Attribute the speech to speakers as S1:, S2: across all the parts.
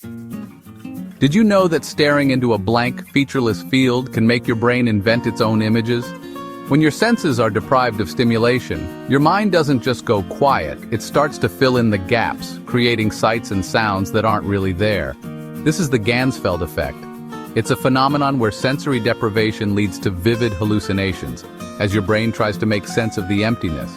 S1: Did you know that staring into a blank, featureless field can make your brain invent its own images? When your senses are deprived of stimulation, your mind doesn't just go quiet, it starts to fill in the gaps, creating sights and sounds that aren't really there. This is the Ganzfeld effect. It's a phenomenon where sensory deprivation leads to vivid hallucinations, as your brain tries to make sense of the emptiness.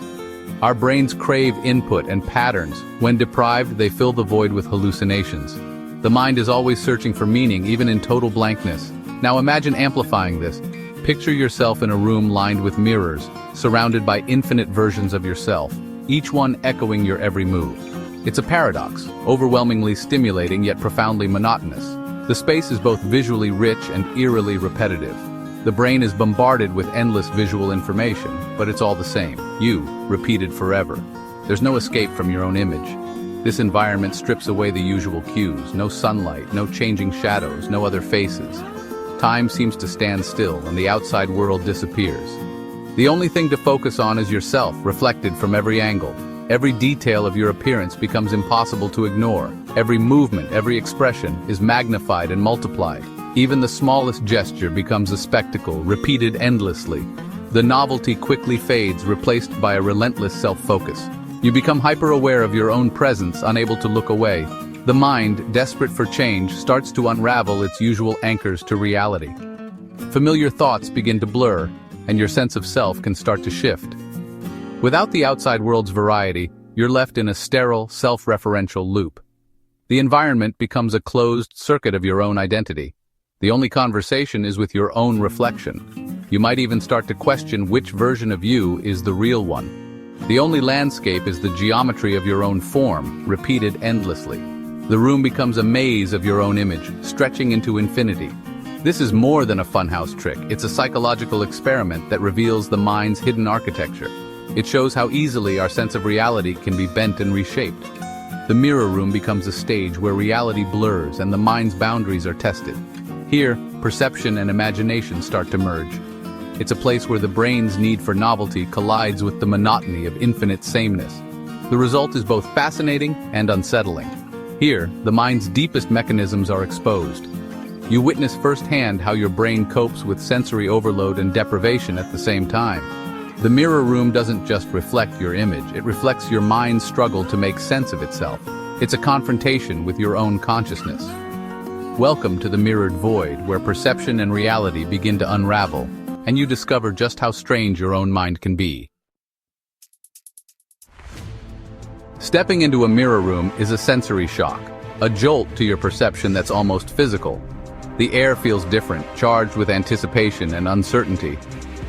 S1: Our brains crave input and patterns. When deprived, they fill the void with hallucinations. The mind is always searching for meaning, even in total blankness. Now imagine amplifying this. Picture yourself in a room lined with mirrors, surrounded by infinite versions of yourself, each one echoing your every move. It's a paradox, overwhelmingly stimulating yet profoundly monotonous. The space is both visually rich and eerily repetitive. The brain is bombarded with endless visual information, but it's all the same, you, repeated forever. There's no escape from your own image. This environment strips away the usual cues, no sunlight, no changing shadows, no other faces. Time seems to stand still and the outside world disappears. The only thing to focus on is yourself, reflected from every angle. Every detail of your appearance becomes impossible to ignore. Every movement, every expression is magnified and multiplied. Even the smallest gesture becomes a spectacle, repeated endlessly. The novelty quickly fades, replaced by a relentless self-focus. You become hyper-aware of your own presence, unable to look away. The mind, desperate for change, starts to unravel its usual anchors to reality. Familiar thoughts begin to blur, and your sense of self can start to shift. Without the outside world's variety, you're left in a sterile, self-referential loop. The environment becomes a closed circuit of your own identity. The only conversation is with your own reflection. You might even start to question which version of you is the real one. The only landscape is the geometry of your own form, repeated endlessly. The room becomes a maze of your own image, stretching into infinity. This is more than a funhouse trick. It's a psychological experiment that reveals the mind's hidden architecture. It shows how easily our sense of reality can be bent and reshaped. The mirror room becomes a stage where reality blurs and the mind's boundaries are tested. Here, perception and imagination start to merge. It's a place where the brain's need for novelty collides with the monotony of infinite sameness. The result is both fascinating and unsettling. Here, the mind's deepest mechanisms are exposed. You witness firsthand how your brain copes with sensory overload and deprivation at the same time. The mirror room doesn't just reflect your image, it reflects your mind's struggle to make sense of itself. It's a confrontation with your own consciousness. Welcome to the mirrored void, where perception and reality begin to unravel, and you discover just how strange your own mind can be. Stepping into a mirror room is a sensory shock, a jolt to your perception that's almost physical. The air feels different, charged with anticipation and uncertainty.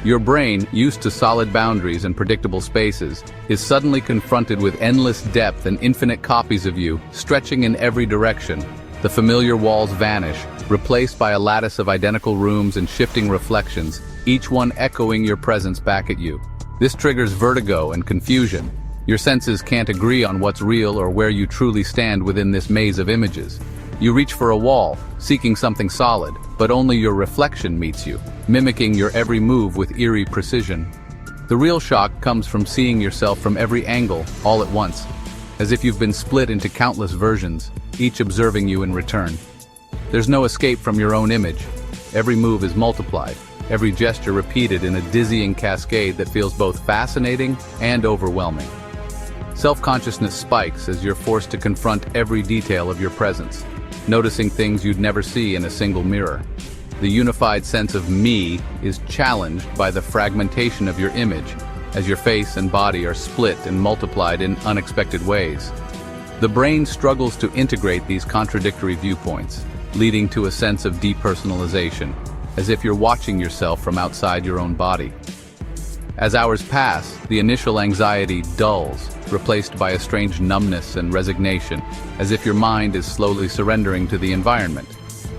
S1: Your brain, used to solid boundaries and predictable spaces, is suddenly confronted with endless depth and infinite copies of you, stretching in every direction. The familiar walls vanish, replaced by a lattice of identical rooms and shifting reflections, each one echoing your presence back at you. This triggers vertigo and confusion. Your senses can't agree on what's real or where you truly stand within this maze of images. You reach for a wall, seeking something solid, but only your reflection meets you, mimicking your every move with eerie precision. The real shock comes from seeing yourself from every angle, all at once, as if you've been split into countless versions, each observing you in return. There's no escape from your own image. Every move is multiplied, every gesture repeated in a dizzying cascade that feels both fascinating and overwhelming. Self-consciousness spikes as you're forced to confront every detail of your presence, noticing things you'd never see in a single mirror. The unified sense of me is challenged by the fragmentation of your image, as your face and body are split and multiplied in unexpected ways. The brain struggles to integrate these contradictory viewpoints, leading to a sense of depersonalization, as if you're watching yourself from outside your own body. As hours pass, the initial anxiety dulls, replaced by a strange numbness and resignation, as if your mind is slowly surrendering to the environment.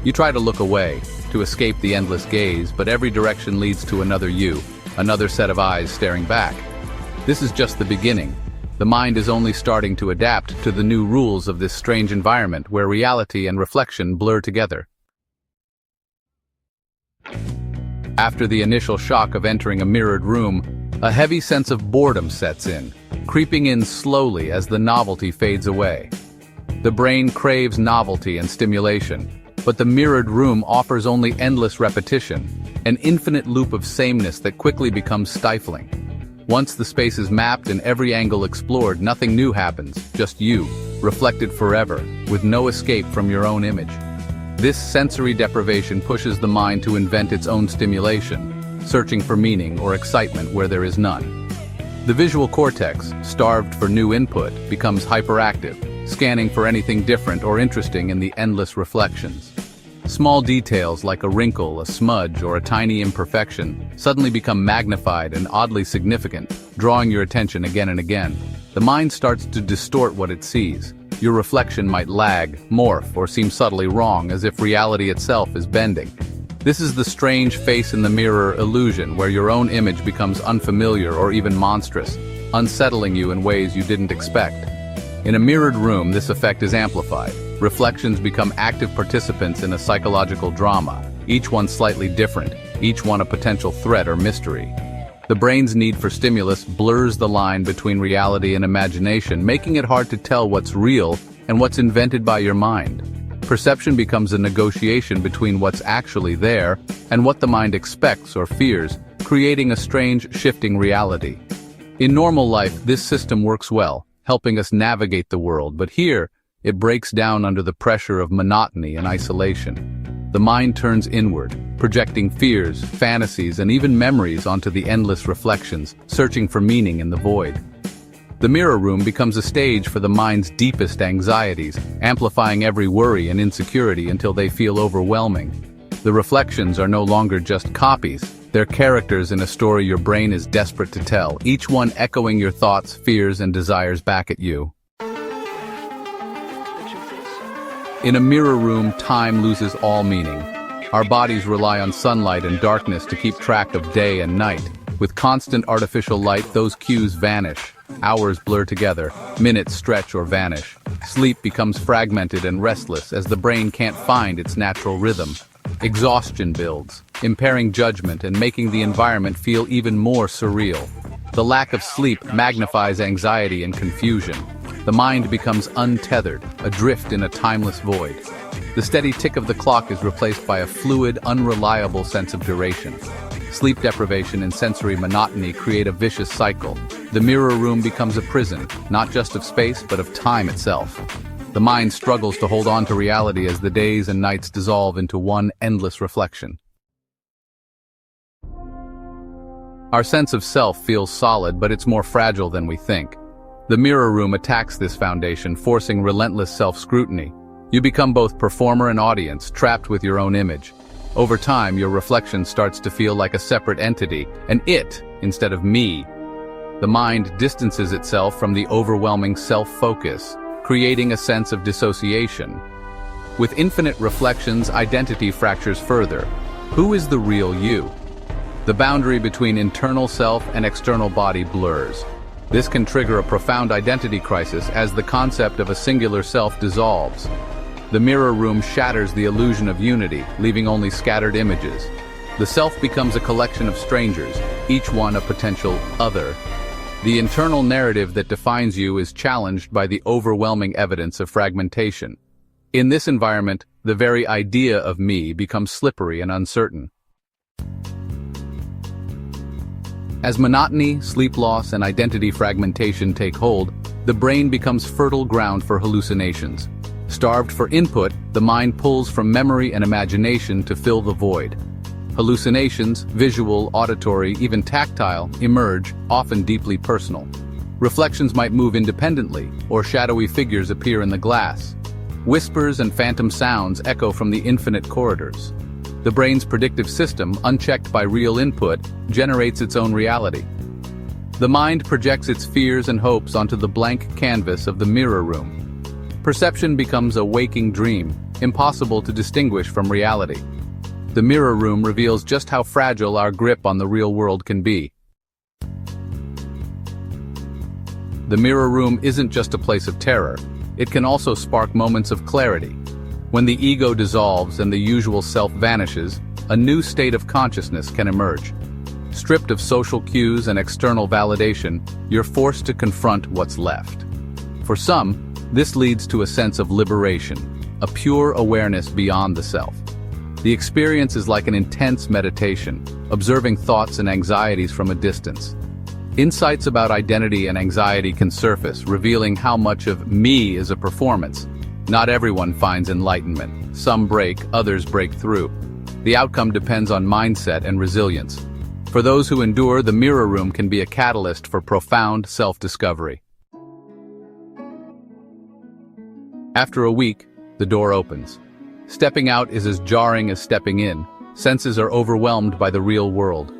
S1: You try to look away, to escape the endless gaze, but every direction leads to another you, another set of eyes staring back. This is just the beginning. The mind is only starting to adapt to the new rules of this strange environment where reality and reflection blur together. After the initial shock of entering a mirrored room, a heavy sense of boredom sets in, creeping in slowly as the novelty fades away. The brain craves novelty and stimulation, but the mirrored room offers only endless repetition, an infinite loop of sameness that quickly becomes stifling. Once the space is mapped and every angle explored, nothing new happens, just you, reflected forever, with no escape from your own image. This sensory deprivation pushes the mind to invent its own stimulation, searching for meaning or excitement where there is none. The visual cortex, starved for new input, becomes hyperactive, scanning for anything different or interesting in the endless reflections. Small details like a wrinkle, a smudge, or a tiny imperfection suddenly become magnified and oddly significant, drawing your attention again and again. The mind starts to distort what it sees. Your reflection might lag, morph, or seem subtly wrong, as if reality itself is bending. This is the strange face-in-the-mirror illusion where your own image becomes unfamiliar or even monstrous, unsettling you in ways you didn't expect. In a mirrored room, this effect is amplified. Reflections become active participants in a psychological drama, each one slightly different, each one a potential threat or mystery. The brain's need for stimulus blurs the line between reality and imagination, making it hard to tell what's real and what's invented by your mind. Perception becomes a negotiation between what's actually there and what the mind expects or fears, creating a strange, shifting reality. In normal life, this system works well, helping us navigate the world, but here, it breaks down under the pressure of monotony and isolation. The mind turns inward, projecting fears, fantasies, and even memories onto the endless reflections, searching for meaning in the void. The mirror room becomes a stage for the mind's deepest anxieties, amplifying every worry and insecurity until they feel overwhelming. The reflections are no longer just copies, they're characters in a story your brain is desperate to tell, each one echoing your thoughts, fears, and desires back at you. In a mirror room, time loses all meaning. Our bodies rely on sunlight and darkness to keep track of day and night. With constant artificial light, those cues vanish. Hours blur together, minutes stretch or vanish. Sleep becomes fragmented and restless as the brain can't find its natural rhythm. Exhaustion builds, impairing judgment and making the environment feel even more surreal. The lack of sleep magnifies anxiety and confusion. The mind becomes untethered, adrift in a timeless void. The steady tick of the clock is replaced by a fluid, unreliable sense of duration. Sleep deprivation and sensory monotony create a vicious cycle. The mirror room becomes a prison, not just of space, but of time itself. The mind struggles to hold on to reality as the days and nights dissolve into one endless reflection. Our sense of self feels solid, but it's more fragile than we think. The mirror room attacks this foundation, forcing relentless self-scrutiny. You become both performer and audience, trapped with your own image. Over time, your reflection starts to feel like a separate entity, an it instead of me. The mind distances itself from the overwhelming self-focus, creating a sense of dissociation. With infinite reflections, identity fractures further. Who is the real you? The boundary between internal self and external body blurs. This can trigger a profound identity crisis as the concept of a singular self dissolves. The mirror room shatters the illusion of unity, leaving only scattered images. The self becomes a collection of strangers, each one a potential other. The internal narrative that defines you is challenged by the overwhelming evidence of fragmentation. In this environment, the very idea of me becomes slippery and uncertain. As monotony, sleep loss, and identity fragmentation take hold, the brain becomes fertile ground for hallucinations. Starved for input, the mind pulls from memory and imagination to fill the void. Hallucinations, visual, auditory, even tactile, emerge, often deeply personal. Reflections might move independently, or shadowy figures appear in the glass. Whispers and phantom sounds echo from the infinite corridors. The brain's predictive system, unchecked by real input, generates its own reality. The mind projects its fears and hopes onto the blank canvas of the mirror room. Perception becomes a waking dream, impossible to distinguish from reality. The mirror room reveals just how fragile our grip on the real world can be. The mirror room isn't just a place of terror. It can also spark moments of clarity. When the ego dissolves and the usual self vanishes, a new state of consciousness can emerge. Stripped of social cues and external validation, you're forced to confront what's left. For some, This leads to a sense of liberation, a pure awareness beyond the self. The experience is like an intense meditation, observing thoughts and anxieties from a distance. Insights about identity and anxiety can surface, revealing how much of me is a performance. Not everyone finds enlightenment. Some break, others break through. The outcome depends on mindset and resilience. For those who endure, the mirror room can be a catalyst for profound self-discovery. After a week, the door opens. Stepping out is as jarring as stepping in. Senses are overwhelmed by the real world.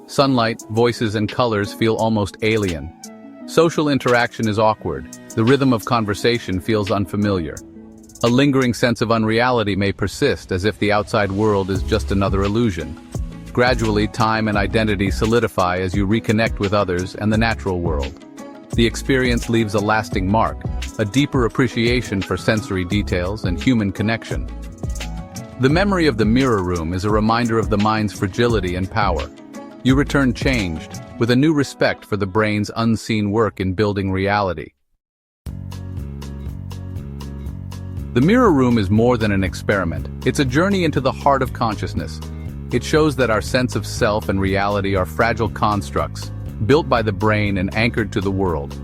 S1: Sunlight, voices, and colors feel almost alien. Social interaction is awkward. The rhythm of conversation feels unfamiliar. A lingering sense of unreality may persist, as if the outside world is just another illusion. Gradually, time and identity solidify as you reconnect with others and the natural world. The experience leaves a lasting mark, a deeper appreciation for sensory details and human connection. The memory of the mirror room is a reminder of the mind's fragility and power. You return changed, with a new respect for the brain's unseen work in building reality. The mirror room is more than an experiment. It's a journey into the heart of consciousness. It shows that our sense of self and reality are fragile constructs, built by the brain and anchored to the world.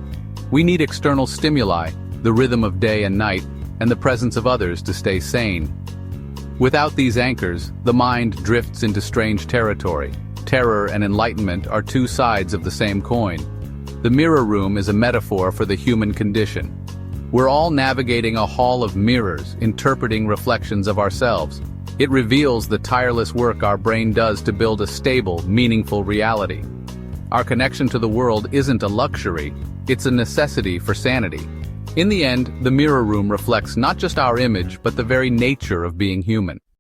S1: We need external stimuli, the rhythm of day and night, and the presence of others to stay sane. Without these anchors, the mind drifts into strange territory. Terror and enlightenment are two sides of the same coin. The mirror room is a metaphor for the human condition. We're all navigating a hall of mirrors, interpreting reflections of ourselves. It reveals the tireless work our brain does to build a stable, meaningful reality. Our connection to the world isn't a luxury, it's a necessity for sanity. In the end, the mirror room reflects not just our image, but the very nature of being human.